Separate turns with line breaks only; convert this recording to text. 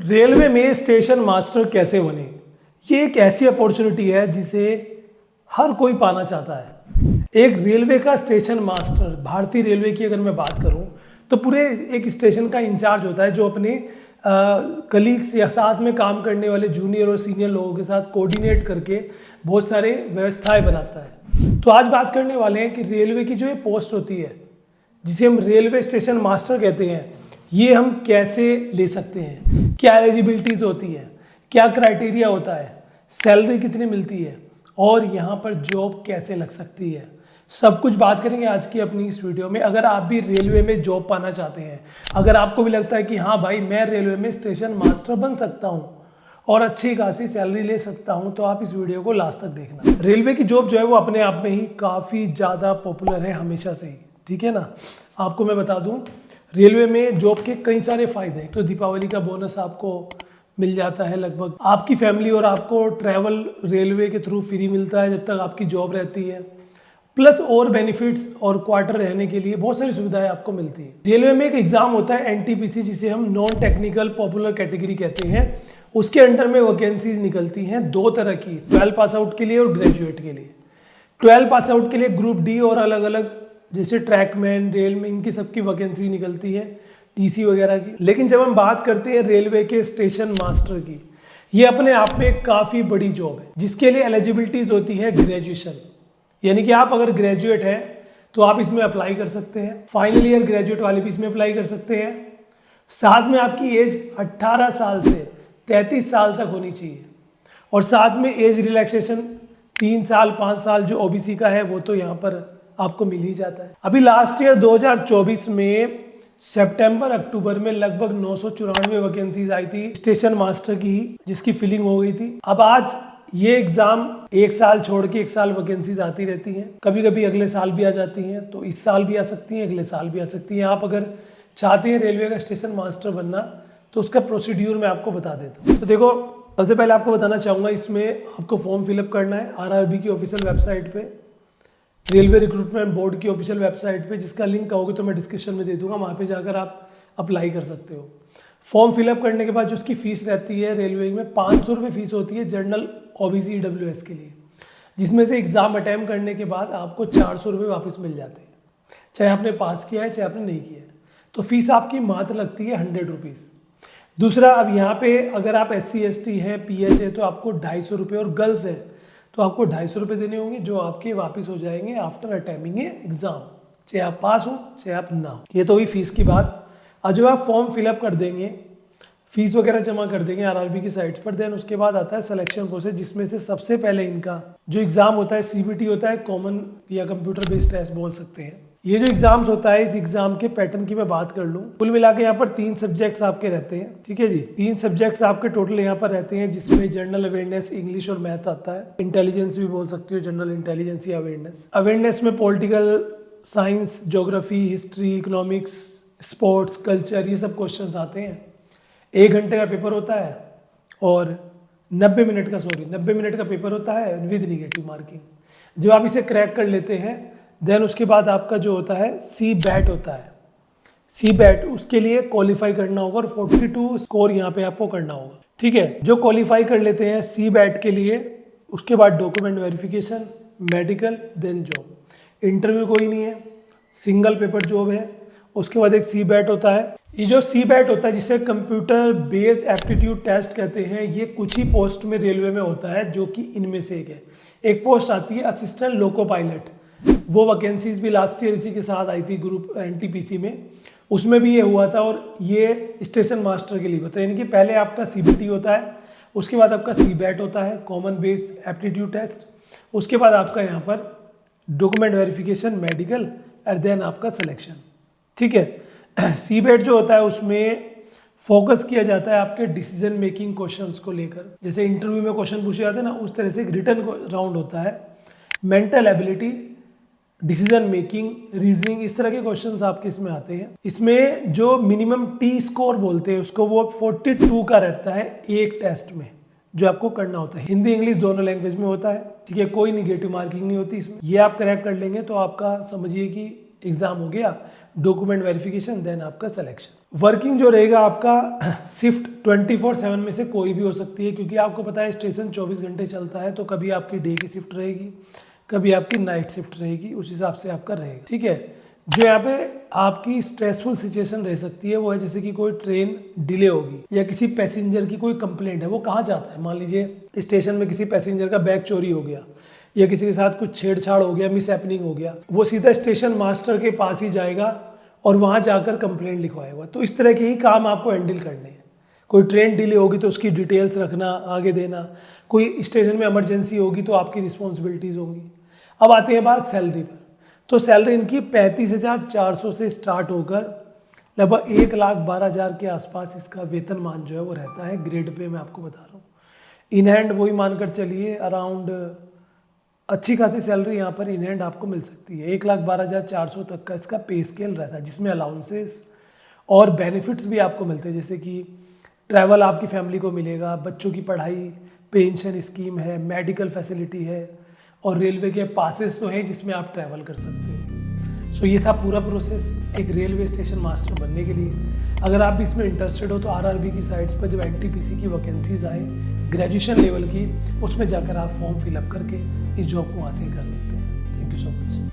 Railway में station master कैसे बने, ये एक ऐसी अपॉर्चुनिटी है जिसे हर कोई पाना चाहता है। एक रेलवे का स्टेशन मास्टर, भारतीय रेलवे की अगर मैं बात करूं तो पूरे एक स्टेशन का इंचार्ज होता है जो अपने कलीग्स या साथ में काम करने वाले जूनियर और सीनियर लोगों के साथ कोऑर्डिनेट करके बहुत सारे व्यवस्थाएं बनाता है। तो आज बात करने वाले हैं कि रेलवे की जो ये पोस्ट होती है जिसे हम रेलवे स्टेशन मास्टर कहते हैं, ये हम कैसे ले सकते हैं, क्या एलिजिबिलिटीज़ होती है, क्या क्राइटेरिया होता है, सैलरी कितनी मिलती है और यहाँ पर जॉब कैसे लग सकती है, सब कुछ बात करेंगे आज की अपनी इस वीडियो में। अगर आप भी रेलवे में जॉब पाना चाहते हैं, अगर आपको भी लगता है कि हाँ भाई मैं रेलवे में स्टेशन मास्टर बन सकता हूँ और अच्छी खासी सैलरी ले सकता हूँ, तो आप इस वीडियो को लास्ट तक देखना। रेलवे की जॉब जो है वो अपने आप में ही काफ़ी ज़्यादा पॉपुलर है हमेशा से ही, ठीक है ना। आपको मैं बता दूँ रेलवे में जॉब के कई सारे फायदे हैं। तो दीपावली का बोनस आपको मिल जाता है, लगभग आपकी फैमिली और आपको ट्रैवल रेलवे के थ्रू फ्री मिलता है जब तक आपकी जॉब रहती है, प्लस और बेनिफिट्स और क्वार्टर रहने के लिए बहुत सारी सुविधाएं आपको मिलती है। रेलवे में एक एग्जाम होता है एनटीपीसी, जिसे हम नॉन टेक्निकल पॉपुलर कैटेगरी कहते हैं। उसके अंडर में वैकेंसीज निकलती हैं दो तरह की, 12 पास आउट के लिए और ग्रेजुएट के लिए। 12 पास आउट के लिए ग्रुप डी और अलग अलग जैसे ट्रैकमैन, रेल में, इनकी सबकी वैकेंसी निकलती है, टीसी वगैरह की। लेकिन जब हम बात करते हैं रेलवे के स्टेशन मास्टर की, ये अपने आप में काफ़ी बड़ी जॉब है जिसके लिए एलिजिबिलिटीज होती है ग्रेजुएशन, यानी कि आप अगर ग्रेजुएट हैं तो आप इसमें अप्लाई कर सकते हैं। फाइनल ईयर ग्रेजुएट वाले भी इसमें अप्लाई कर सकते हैं। साथ में आपकी एज 18 साल से 33 साल तक होनी चाहिए और साथ में एज रिलैक्सेशन 3 साल 5 साल जो ओबीसी का है वो तो यहाँ पर आपको मिल ही जाता है। अभी लास्ट ईयर 2024 में सितंबर अक्टूबर में लगभग 994 वैकेंसीज आई थी स्टेशन मास्टर की, जिसकी फिलिंग हो गई थी। अब आज ये एग्जाम एक साल छोड़ के एक साल वैकेंसीज आती रहती हैं, कभी कभी अगले साल भी आ जाती हैं, तो इस साल भी आ सकती हैं, अगले साल भी आ सकती हैं। आप अगर चाहते हैं रेलवे का स्टेशन मास्टर बनना तो उसका प्रोसीड्यूर मैं आपको बता देता हूँ। तो देखो, सबसे पहले आपको बताना चाहूँगा, इसमें आपको फॉर्म फिलअप करना है आरआरबी की ऑफिशियल वेबसाइट पे, रेलवे रिक्रूटमेंट बोर्ड की ऑफिशियल वेबसाइट पे, जिसका लिंक कहोगे तो मैं डिस्क्रिप्शन में दे दूंगा, वहाँ पे जाकर आप अप्लाई कर सकते हो। फॉर्म फिलअप करने के बाद जो उसकी फीस रहती है रेलवे में 500 रुपये फीस होती है जनरल ओबीसी ईडब्ल्यूएस के लिए, जिसमें से एग्जाम अटैम्प्ट करने के बाद आपको 400 रुपये वापस मिल जाते हैं, चाहे आपने पास किया है चाहे आपने नहीं किया है। तो फीस आपकी मात्र लगती है 100 रुपीज़। दूसरा, अब यहाँ पे अगर आप SC ST हैं, PH है, तो आपको 250 रुपये, और गर्ल्स है तो आपको 250 रुपये देने होंगे, जो आपके वापस हो जाएंगे आफ्टर अटेम्पिंग एग्जाम, चाहे आप पास हो चाहे आप ना हो। ये तो हुई फीस की बात। अब जब आप फॉर्म फिलअप कर देंगे, फीस वगैरह जमा कर देंगे आरआरबी की साइट्स पर, देन उसके बाद आता है सिलेक्शन प्रोसेस, जिसमें से सबसे पहले इनका जो एग्जाम होता है CBT होता है, कॉमन या कंप्यूटर बेस्ड टेस्ट बोल सकते हैं। ये जो एग्जाम्स होता है, इस एग्जाम के पैटर्न की मैं बात कर लूँ, कुल मिला के यहाँ पर 3 सब्जेक्ट्स आपके रहते हैं, ठीक है जी। 3 सब्जेक्ट्स आपके टोटल यहाँ पर रहते हैं, जिसमें जनरल अवेयरनेस, इंग्लिश और मैथ आता है। इंटेलिजेंस भी बोल सकते हो, जनरल इंटेलिजेंस या अवेयरनेस। अवेयरनेस में political science, geography, history, economics, sports, culture, ये सब क्वेश्चन आते हैं। 1 घंटे का पेपर होता है और 90 मिनट का पेपर होता है विद निगेटिव मार्किंग। जब आप इसे क्रैक कर लेते हैं, देन उसके बाद आपका जो होता है CBAT होता है। CBAT उसके लिए क्वालिफाई करना होगा और 42 स्कोर यहाँ पे आपको करना होगा, ठीक है। जो क्वालिफाई कर लेते हैं CBAT के लिए, उसके बाद document verification, medical, then job. Interview कोई नहीं है, सिंगल पेपर जॉब है। उसके बाद एक CBAT होता है। ये जो CBAT होता है, जिसे कंप्यूटर बेस्ड एप्टीट्यूड टेस्ट कहते हैं, ये कुछ ही पोस्ट में रेलवे में होता है, जो कि इनमें से एक है। एक पोस्ट आती है असिस्टेंट लोको पायलट, वो वैकेंसीज भी लास्ट ईयर इसी के साथ आई थी ग्रुप एनटीपीसी में, उसमें भी ये हुआ था। और ये स्टेशन मास्टर के लिए होता है, यानी कि पहले आपका CBT होता है, उसके बाद आपका CBAT होता है, कॉमन बेस एप्टीट्यूड टेस्ट, उसके बाद आपका यहाँ पर डॉक्यूमेंट वेरिफिकेशन, मेडिकल, और देन आपका सिलेक्शन, ठीक है। CBAT जो होता है उसमें फोकस किया जाता है आपके डिसीजन मेकिंग क्वेश्चंस को लेकर, जैसे इंटरव्यू में क्वेश्चन पूछे जाते हैं ना, उस तरह से एक रिटर्न राउंड होता है। Mental ability, decision making, reasoning, इस तरह के क्वेश्चंस आपके इसमें आते हैं। इसमें जो मिनिमम T स्कोर बोलते हैं उसको, वो 42 का रहता है एक टेस्ट में, जो आपको करना होता है। हिंदी इंग्लिश दोनों लैंग्वेज में होता है, ठीक है। कोई निगेटिव मार्किंग नहीं होती इसमें। ये आप क्रैक कर लेंगे तो आपका समझिए कि एग्ज़ाम हो गया, डॉक्यूमेंट वेरिफिकेशन, देन आपका सिलेक्शन। वर्किंग जो रहेगा आपका शिफ्ट 24/7 में से कोई भी हो सकती है, क्योंकि आपको पता है स्टेशन 24 घंटे चलता है, तो कभी आपकी डे की शिफ्ट रहेगी, कभी आपकी नाइट शिफ्ट रहेगी, उस हिसाब से आपका रहेगा। ठीक है, जो यहाँ पे आपकी स्ट्रेसफुल सिचुएशन रह सकती है वो है जैसे कि कोई ट्रेन डिले होगी या किसी पैसेंजर की कोई कंप्लेंट है, वो कहाँ जाता है, मान लीजिए स्टेशन में किसी पैसेंजर का बैग चोरी हो गया या किसी के साथ कुछ छेड़छाड़ हो गया, मिस हैपनिंग हो गया, वो सीधा स्टेशन मास्टर के पास ही जाएगा और वहाँ जाकर कंप्लेंट लिखवाएगा। तो इस तरह के ही काम आपको हैंडल करने हैं। कोई ट्रेन डिले होगी तो उसकी डिटेल्स रखना, आगे देना, कोई स्टेशन में इमरजेंसी होगी तो आपकी रिस्पॉन्सिबिलिटीज़ होंगी। अब आते हैं बात सैलरी पर। तो सैलरी इनकी 35,400 से स्टार्ट होकर लगभग 1,12,000 के आसपास इसका वेतनमान जो है वो रहता है। ग्रेड पे मैं आपको बता रहा हूँ। इन हैंड वही मानकर चलिए अराउंड अच्छी खासी सैलरी यहाँ पर इन हैंड आपको मिल सकती है। 1,12,400 तक का इसका पे स्केल रहता है, जिसमें अलाउंसेस और बेनिफिट्स भी आपको मिलते हैं, जैसे कि ट्रैवल आपकी फैमिली को मिलेगा, बच्चों की पढ़ाई, पेंशन स्कीम है, मेडिकल फैसिलिटी है और रेलवे के पासेस तो हैं जिसमें आप ट्रैवल कर सकते हो। सो ये था पूरा प्रोसेस एक रेलवे स्टेशन मास्टर बनने के लिए। अगर आप इसमें इंटरेस्टेड हो तो आरआरबी की साइट्स पर जब एनटीपीसी की वैकेंसीज आए ग्रेजुएशन लेवल की, उसमें जाकर आप फॉर्म फिलअप करके इस जॉब को हासिल कर सकते हैं। Thank you so much.